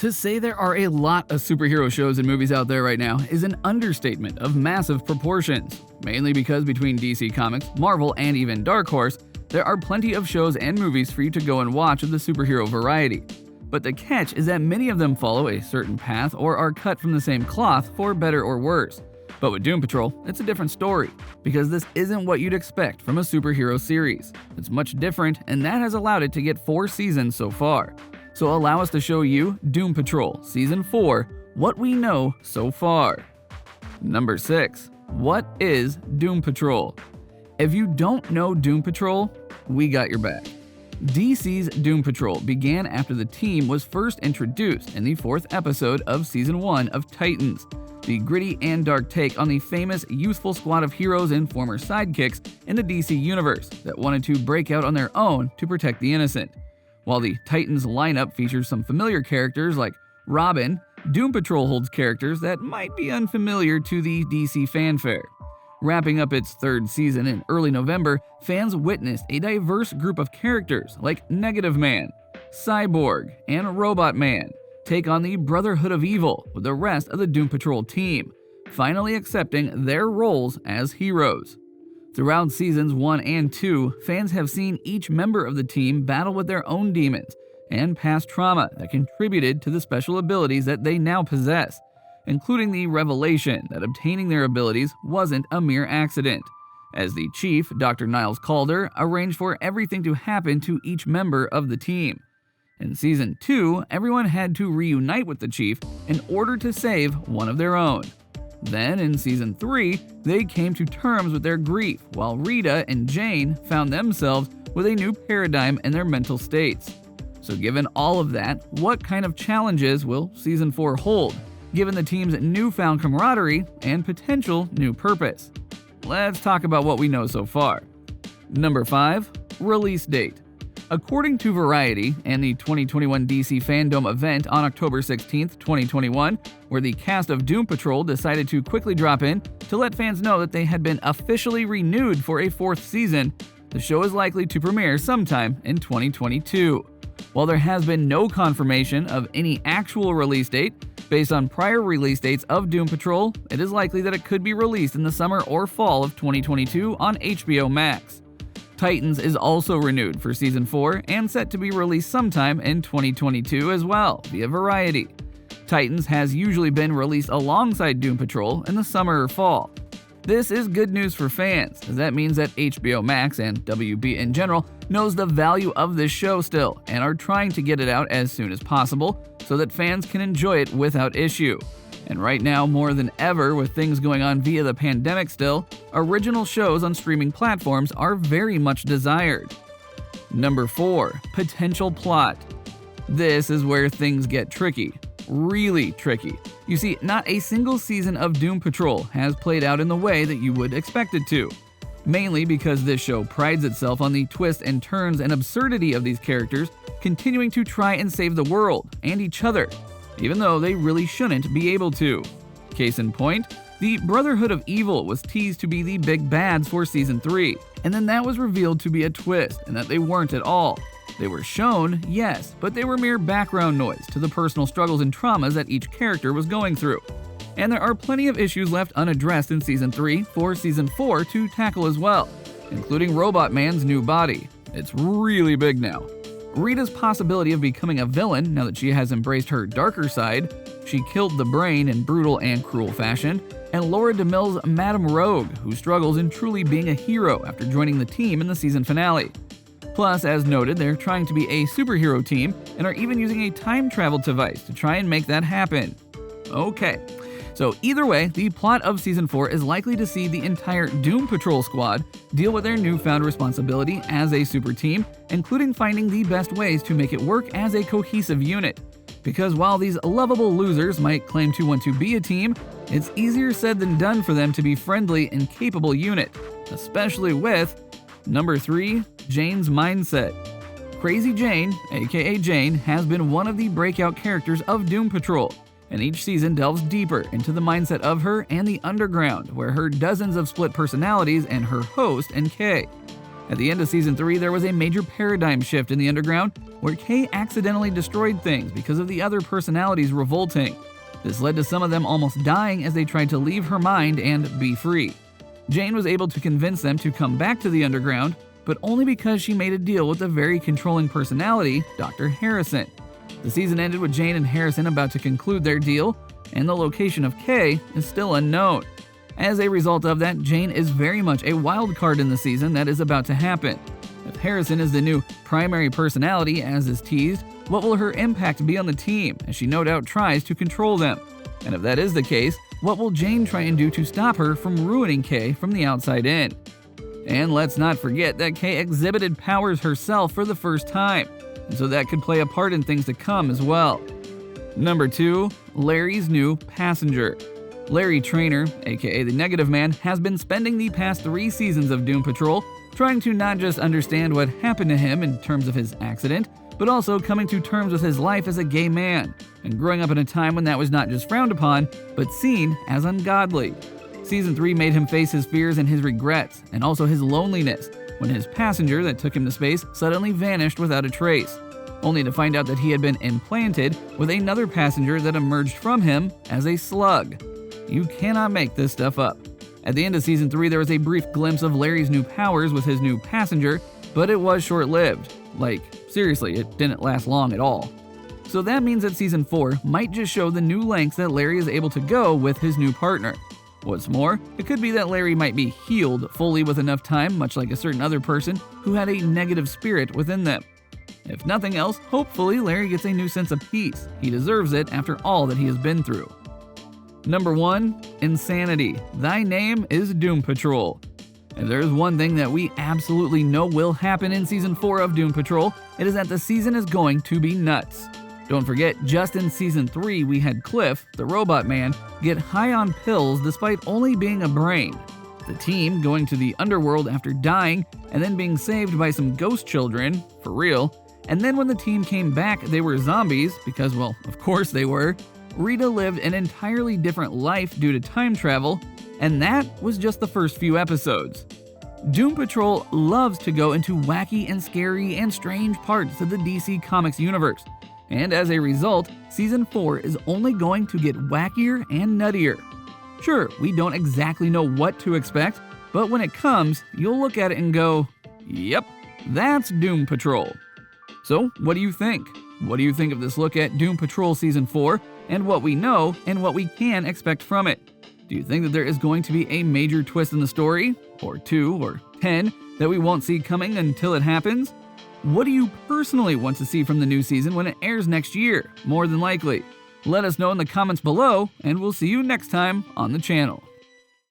To say there are a lot of superhero shows and movies out there right now is an understatement of massive proportions, mainly because between DC Comics, Marvel, and even Dark Horse, there are plenty of shows and movies for you to go and watch of the superhero variety. But the catch is that many of them follow a certain path or are cut from the same cloth for better or worse. But with Doom Patrol, it's a different story, because this isn't what you'd expect from a superhero series. It's much different, and that has allowed it to get 4 seasons so far. So allow us to show you Doom Patrol Season 4, what we know so far. Number 6. What is Doom Patrol? If you don't know Doom Patrol, we got your back. DC's Doom Patrol began after the team was first introduced in the 4th episode of Season 1 of Titans, the gritty and dark take on the famous youthful squad of heroes and former sidekicks in the DC universe that wanted to break out on their own to protect the innocent. While the Titans lineup features some familiar characters like Robin, Doom Patrol holds characters that might be unfamiliar to the DC fanfare. Wrapping up its 3rd season in early November, fans witnessed a diverse group of characters like Negative Man, Cyborg, and Robot Man take on the Brotherhood of Evil with the rest of the Doom Patrol team, finally accepting their roles as heroes. Throughout seasons 1 and 2, fans have seen each member of the team battle with their own demons and past trauma that contributed to the special abilities that they now possess, including the revelation that obtaining their abilities wasn't a mere accident, as the chief, Dr. Niles Calder, arranged for everything to happen to each member of the team. In Season 2, everyone had to reunite with the chief in order to save one of their own. Then, in Season 3, they came to terms with their grief, while Rita and Jane found themselves with a new paradigm in their mental states. So given all of that, what kind of challenges will Season 4 hold, given the team's newfound camaraderie and potential new purpose? Let's talk about what we know so far. Number 5. Release date. According to Variety and the 2021 DC Fandom event on October 16, 2021, where the cast of Doom Patrol decided to quickly drop in to let fans know that they had been officially renewed for a 4th season, the show is likely to premiere sometime in 2022. While there has been no confirmation of any actual release date, based on prior release dates of Doom Patrol, it is likely that it could be released in the summer or fall of 2022 on HBO Max. Titans is also renewed for Season 4 and set to be released sometime in 2022 as well, via Variety. Titans has usually been released alongside Doom Patrol in the summer or fall. This is good news for fans, as that means that HBO Max and WB in general knows the value of this show still and are trying to get it out as soon as possible so that fans can enjoy it without issue. And right now, more than ever, with things going on via the pandemic still, original shows on streaming platforms are very much desired. Number 4. Potential plot. This is where things get tricky. Really tricky. You see, not a single season of Doom Patrol has played out in the way that you would expect it to. Mainly because this show prides itself on the twists and turns and absurdity of these characters continuing to try and save the world and each other, even though they really shouldn't be able to. Case in point, the Brotherhood of Evil was teased to be the big bads for Season 3, and then that was revealed to be a twist and that they weren't at all. They were shown, yes, but they were mere background noise to the personal struggles and traumas that each character was going through. And there are plenty of issues left unaddressed in Season 3 for Season 4 to tackle as well, including Robot Man's new body. It's really big now. Rita's possibility of becoming a villain now that she has embraced her darker side, she killed the Brain in brutal and cruel fashion, and Laura DeMille's Madame Rogue, who struggles in truly being a hero after joining the team in the season finale. Plus, as noted, they're trying to be a superhero team and are even using a time travel device to try and make that happen. Okay. So either way, the plot of Season 4 is likely to see the entire Doom Patrol squad deal with their newfound responsibility as a super team, including finding the best ways to make it work as a cohesive unit. Because while these lovable losers might claim to want to be a team, it's easier said than done for them to be friendly and capable unit, especially with Number 3. Jane's mindset. Crazy Jane, aka Jane, has been one of the breakout characters of Doom Patrol, and each season delves deeper into the mindset of her and the underground, where her dozens of split personalities and her host and Kay. At the end of Season 3, there was a major paradigm shift in the Underground, where Kay accidentally destroyed things because of the other personalities revolting. This led to some of them almost dying as they tried to leave her mind and be free. Jane was able to convince them to come back to the Underground, but only because she made a deal with a very controlling personality, Dr. Harrison. The season ended with Jane and Harrison about to conclude their deal, and the location of Kay is still unknown. As a result of that, Jane is very much a wild card in the season that is about to happen. If Harrison is the new primary personality, as is teased, what will her impact be on the team, as she no doubt tries to control them? And if that is the case, what will Jane try and do to stop her from ruining Kay from the outside in? And let's not forget that Kay exhibited powers herself for the first time, and so that could play a part in things to come as well. Number 2, Larry's new passenger. Larry Traynor, aka the Negative Man, has been spending the past 3 seasons of Doom Patrol trying to not just understand what happened to him in terms of his accident, but also coming to terms with his life as a gay man, and growing up in a time when that was not just frowned upon, but seen as ungodly. Season 3 made him face his fears and his regrets, and also his loneliness, when his passenger that took him to space suddenly vanished without a trace, only to find out that he had been implanted with another passenger that emerged from him as a slug. You cannot make this stuff up. At the end of Season 3, there was a brief glimpse of Larry's new powers with his new passenger, but it was short-lived. Like, seriously, it didn't last long at all. So that means that Season 4 might just show the new lengths that Larry is able to go with his new partner. What's more, it could be that Larry might be healed fully with enough time, much like a certain other person who had a negative spirit within them. If nothing else, hopefully Larry gets a new sense of peace. He deserves it after all that he has been through. Number 1, Insanity. Thy name is Doom Patrol. If there is one thing that we absolutely know will happen in Season 4 of Doom Patrol, it is that the season is going to be nuts. Don't forget, just in Season 3 we had Cliff, the robot man, get high on pills despite only being a brain. The team going to the underworld after dying, and then being saved by some ghost children, for real, and then when the team came back they were zombies, because well, of course they were. Rita lived an entirely different life due to time travel, and that was just the first few episodes. Doom Patrol loves to go into wacky and scary and strange parts of the DC Comics universe, and as a result, Season 4 is only going to get wackier and nuttier. Sure, we don't exactly know what to expect, but when it comes, you'll look at it and go, yep, that's Doom Patrol. So, what do you think? What do you think of this look at Doom Patrol Season 4, and what we know and what we can expect from it? Do you think that there is going to be a major twist in the story, or 2 or 10, that we won't see coming until it happens? What do you personally want to see from the new season when it airs next year, more than likely? Let us know in the comments below, and we'll see you next time on the channel.